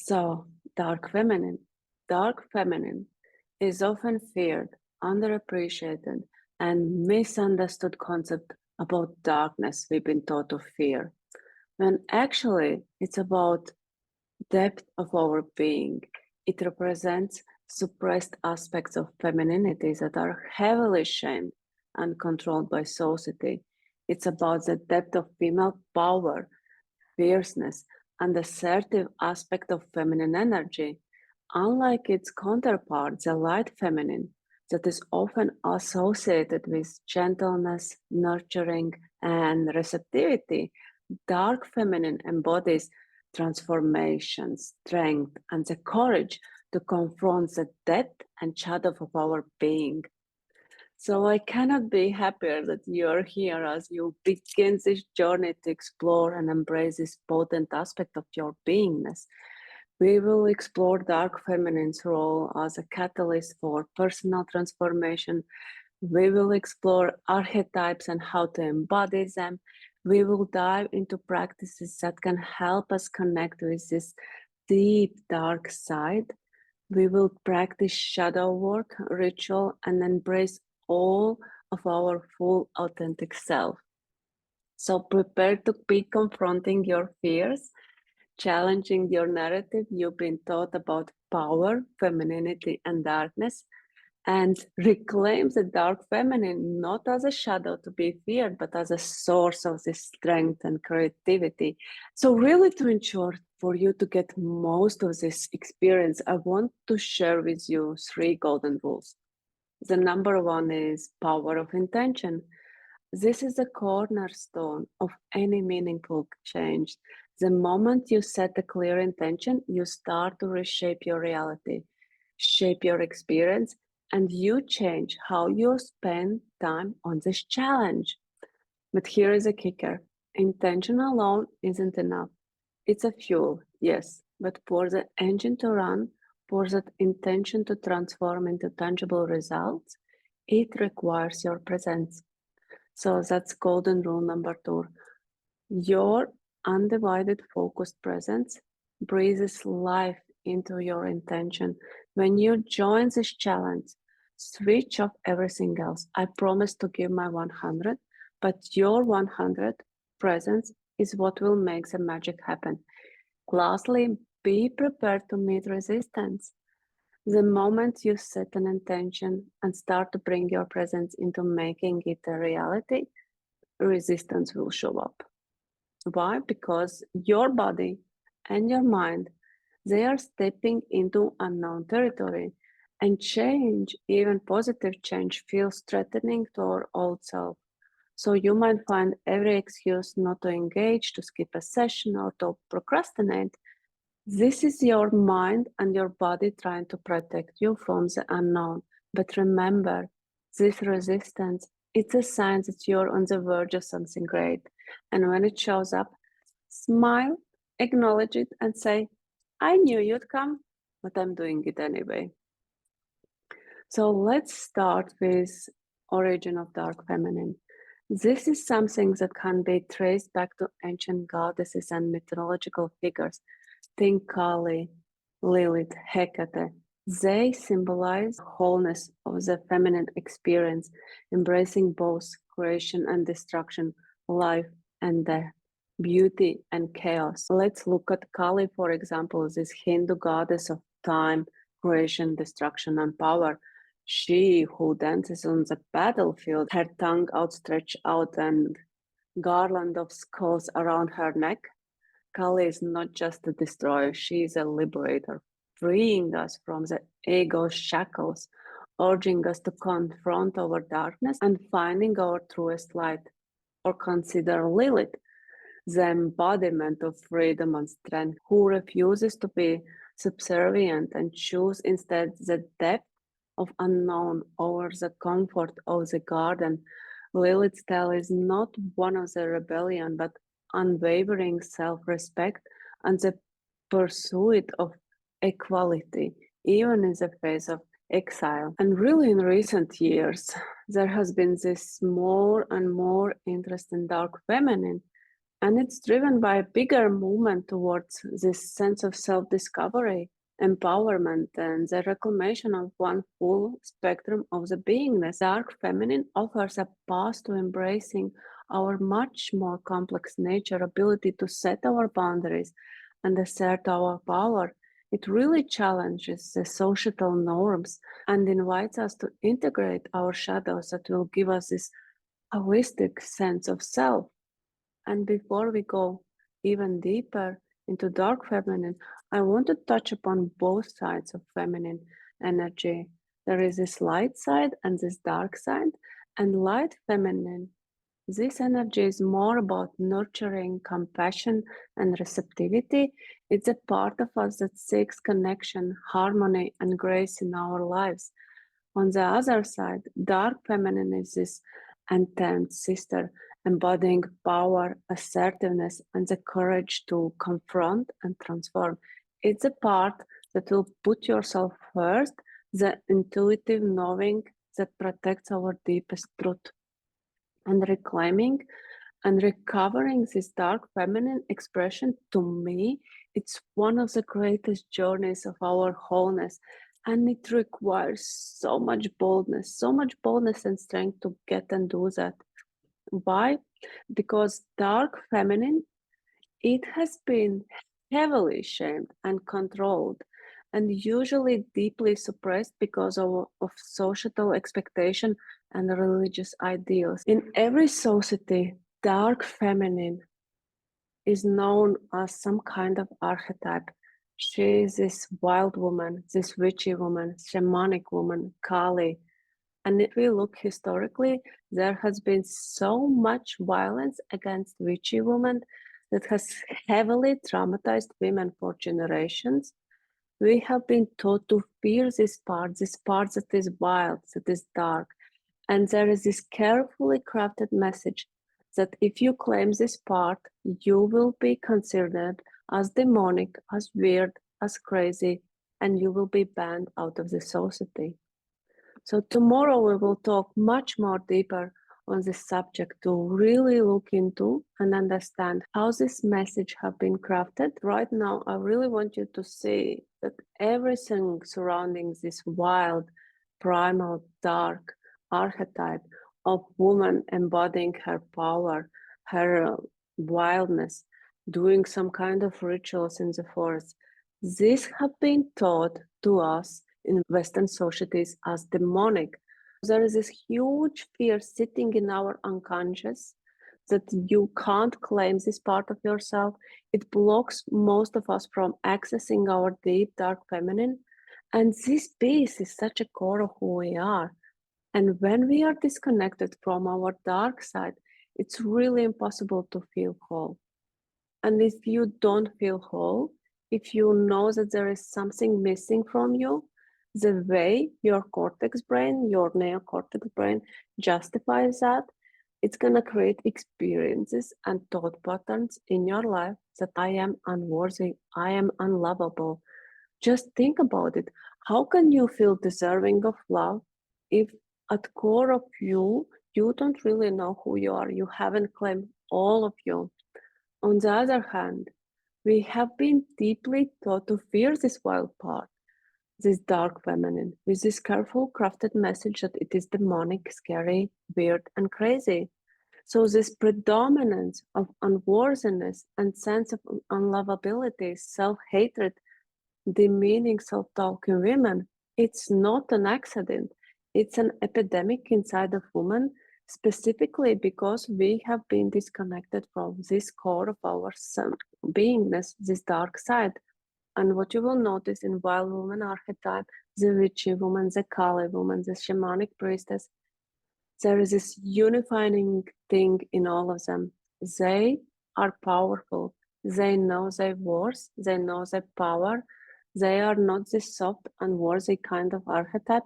So, dark feminine. Dark feminine is often feared, underappreciated, and misunderstood concept about darkness we've been taught to fear, when actually it's about depth of our being. It represents suppressed aspects of femininity that are heavily shamed and controlled by society. It's about the depth of female power, fierceness, and assertive aspect of feminine energy, unlike its counterpart, the light feminine, that is often associated with gentleness, nurturing, and receptivity. Dark feminine embodies transformation, strength, and the courage to confront the depth and shadow of our being. So I cannot be happier that you're here as you begin this journey to explore and embrace this potent aspect of your beingness. We will explore dark feminine's role as a catalyst for personal transformation. We will explore archetypes and how to embody them. We will dive into practices that can help us connect with this deep dark side. We will practice shadow work, ritual, and embrace all of our full authentic self. So prepare to be confronting your fears, challenging your narrative you've been taught about power, femininity, and darkness, and reclaim the dark feminine not as a shadow to be feared, but as a source of this strength and creativity. So, really, to ensure for you to get most of this experience, I want to share with you 3 golden rules. The number one is power of intention. This is the cornerstone of any meaningful change. The moment you set a clear intention, you start to reshape your reality, shape your experience, and you change how you spend time on this challenge. But here is a kicker: intention alone isn't enough. It's a fuel, yes, but for the engine to run, for that intention to transform into tangible results, it requires your presence. So that's golden rule number 2. Your undivided, focused presence breathes life into your intention. When you join this challenge, switch off everything else. I promise to give my 100, but your 100 presence is what will make the magic happen. Lastly, be prepared to meet resistance. The moment you set an intention and start to bring your presence into making it a reality, resistance will show up. Why? Because your body and your mind, they are stepping into unknown territory, and change, even positive change, feels threatening to our old self. So you might find every excuse not to engage, to skip a session, or to procrastinate. This is your mind and your body trying to protect you from the unknown. But remember, this resistance, it's a sign that you're on the verge of something great. And when it shows up, smile, acknowledge it, and say, I knew you'd come, but I'm doing it anyway. So let's start with origin of dark feminine. This is something that can be traced back to ancient goddesses and mythological figures. Think Kali, Lilith, Hecate. They symbolize wholeness of the feminine experience, embracing both creation and destruction, life and death, beauty and chaos. Let's look at Kali, for example, this Hindu goddess of time, creation, destruction, and power. She who dances on the battlefield, her tongue outstretched out and garland of skulls around her neck. Kali is not just a destroyer, she is a liberator, freeing us from the ego's shackles, urging us to confront our darkness and finding our truest light. Or consider Lilith, the embodiment of freedom and strength, who refuses to be subservient and choose instead the depth of unknown over the comfort of the garden. Lilith's tale is not one of the rebellion, but unwavering self-respect and the pursuit of equality, even in the face of exile. And really, in recent years, there has been this more and more interest in dark feminine, And it's driven by a bigger movement towards this sense of self discovery, empowerment, and the reclamation of one full spectrum of the beingness. Dark feminine offers a path to embracing our much more complex nature, ability to set our boundaries and assert our power. It really challenges the societal norms and invites us to integrate our shadows that will give us this holistic sense of self. And before we go even deeper into dark feminine, I want to touch upon both sides of feminine energy. There is this light side and this dark side. And light feminine, this energy is more about nurturing compassion and receptivity. It's a part of us that seeks connection, harmony, and grace in our lives. On the other side, dark feminine is this untamed sister, embodying power, assertiveness, and the courage to confront and transform. It's a part that will put yourself first, the intuitive knowing that protects our deepest truth. And reclaiming and recovering this dark feminine expression, to me, it's one of the greatest journeys of our wholeness. And it requires so much boldness and strength to get and do that. Why? Because dark feminine, it has been heavily shamed and controlled and usually deeply suppressed because of societal expectation and religious ideals. In every society, dark feminine is known as some kind of archetype. She is this wild woman, this witchy woman, shamanic woman, Kali. And if we look historically, there has been so much violence against witchy women that has heavily traumatized women for generations. We have been taught to fear this part that is wild, that is dark. And there is this carefully crafted message that if you claim this part, you will be considered as demonic, as weird, as crazy, and you will be banned out of the society. So tomorrow we will talk much more deeper on this subject to really look into and understand how this message have been crafted. Right now, I really want you to see that everything surrounding this wild, primal, dark archetype of woman embodying her power, her wildness, doing some kind of rituals in the forest. These have been taught to us in Western societies as demonic. There is this huge fear sitting in our unconscious that you can't claim this part of yourself. It blocks most of us from accessing our deep, dark feminine. And this piece is such a core of who we are. And when we are disconnected from our dark side, it's really impossible to feel whole. And if you don't feel whole, if you know that there is something missing from you, the way your cortex brain, your neocortex brain justifies that, it's going to create experiences and thought patterns in your life that I am unworthy, I am unlovable. Just think about it. How can you feel deserving of love if at core of you, you don't really know who you are? You haven't claimed all of you. On the other hand, we have been deeply taught to fear this wild part, this dark feminine, with this careful crafted message that it is demonic, scary, weird, and crazy. So this predominance of unworthiness and sense of unlovability, self-hatred, demeaning self-talk in women, it's not an accident. It's an epidemic inside of women, specifically because we have been disconnected from this core of our beingness, this dark side. And what you will notice in wild woman archetype, the witchy woman, the Kali woman, the shamanic priestess, there is this unifying thing in all of them. They are powerful. They know their worth. They know their power. They are not this soft, unworthy kind of archetype,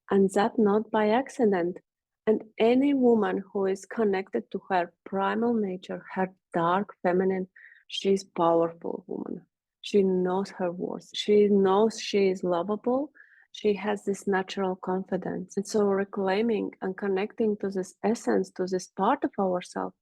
and that not by accident. And any woman who is connected to her primal nature, her dark feminine, she's powerful woman. She knows her worth. She knows she is lovable. She has this natural confidence. And so reclaiming and connecting to this essence, to this part of ourselves,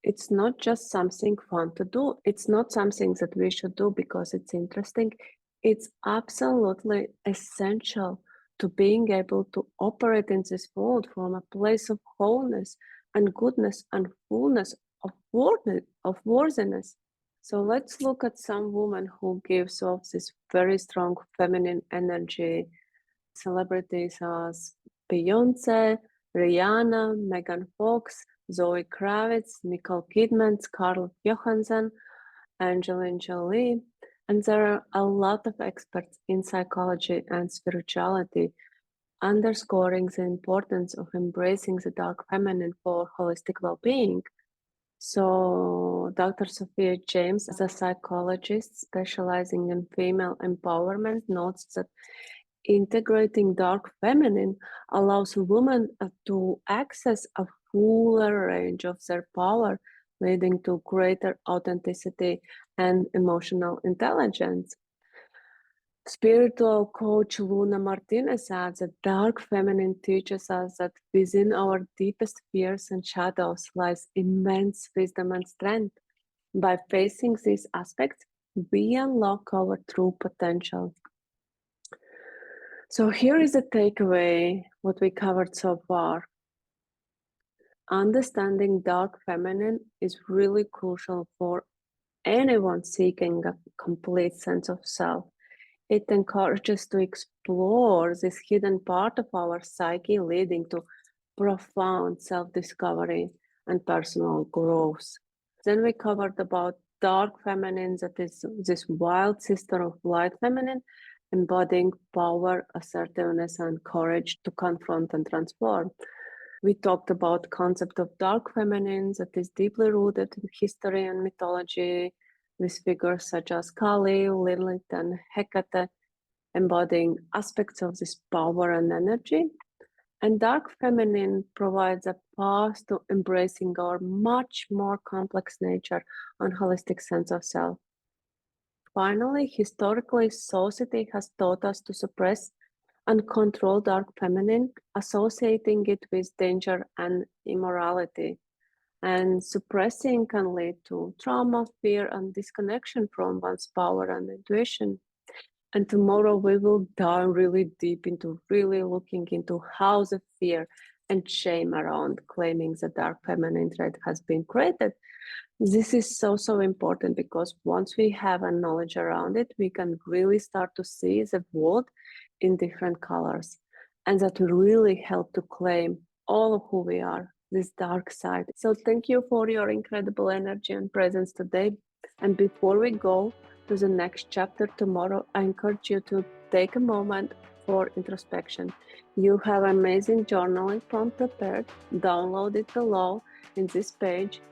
It's not just something fun to do. It's not something that we should do because it's interesting. It's absolutely essential to being able to operate in this world from a place of wholeness and goodness and fullness of worthiness. So let's look at some woman who gives off this very strong feminine energy. Celebrities as Beyonce, Rihanna, Megan Fox, Zoe Kravitz, Nicole Kidman, Scarlett Johansson, Angelina Jolie, and there are a lot of experts in psychology and spirituality underscoring the importance of embracing the dark feminine for holistic well-being. So, Dr. Sophia James, as a psychologist specializing in female empowerment, notes that integrating dark feminine allows women to access a fuller range of their power, leading to greater authenticity and emotional intelligence. Spiritual coach Luna Martinez adds that dark feminine teaches us that within our deepest fears and shadows lies immense wisdom and strength. By facing these aspects, we unlock our true potential. So here is a takeaway, what we covered so far. Understanding dark feminine is really crucial for anyone seeking a complete sense of self. It encourages to explore this hidden part of our psyche, leading to profound self-discovery and personal growth. Then we covered about dark feminine, that is this wild sister of light feminine, embodying power, assertiveness, and courage to confront and transform. We talked about concept of dark feminine that is deeply rooted in history and mythology, with figures such as Kali, Lilith, and Hecate, embodying aspects of this power and energy. And dark feminine provides a path to embracing our much more complex nature and holistic sense of self. Finally, historically, society has taught us to suppress and control dark feminine, associating it with danger and immorality. And suppressing can lead to trauma, fear, and disconnection from one's power and intuition. And tomorrow we will dive really deep into really looking into how the fear and shame around claiming the dark feminine trait has been created. This is so important because once we have a knowledge around it, we can really start to see the world in different colors. And that will really help to claim all of who we are, this dark side. So thank you for your incredible energy and presence today. And before we go to the next chapter tomorrow, I encourage you to take a moment for introspection. You have amazing journaling prompt prepared. Download it below in this page.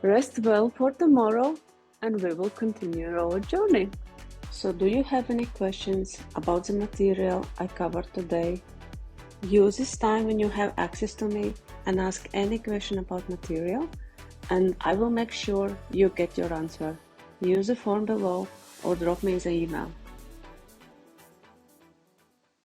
Rest well for tomorrow, and we will continue our journey. So do you have any questions about the material I covered today? Use this time when you have access to me and ask any question about material, and I will make sure you get your answer. Use the form below or drop me the email.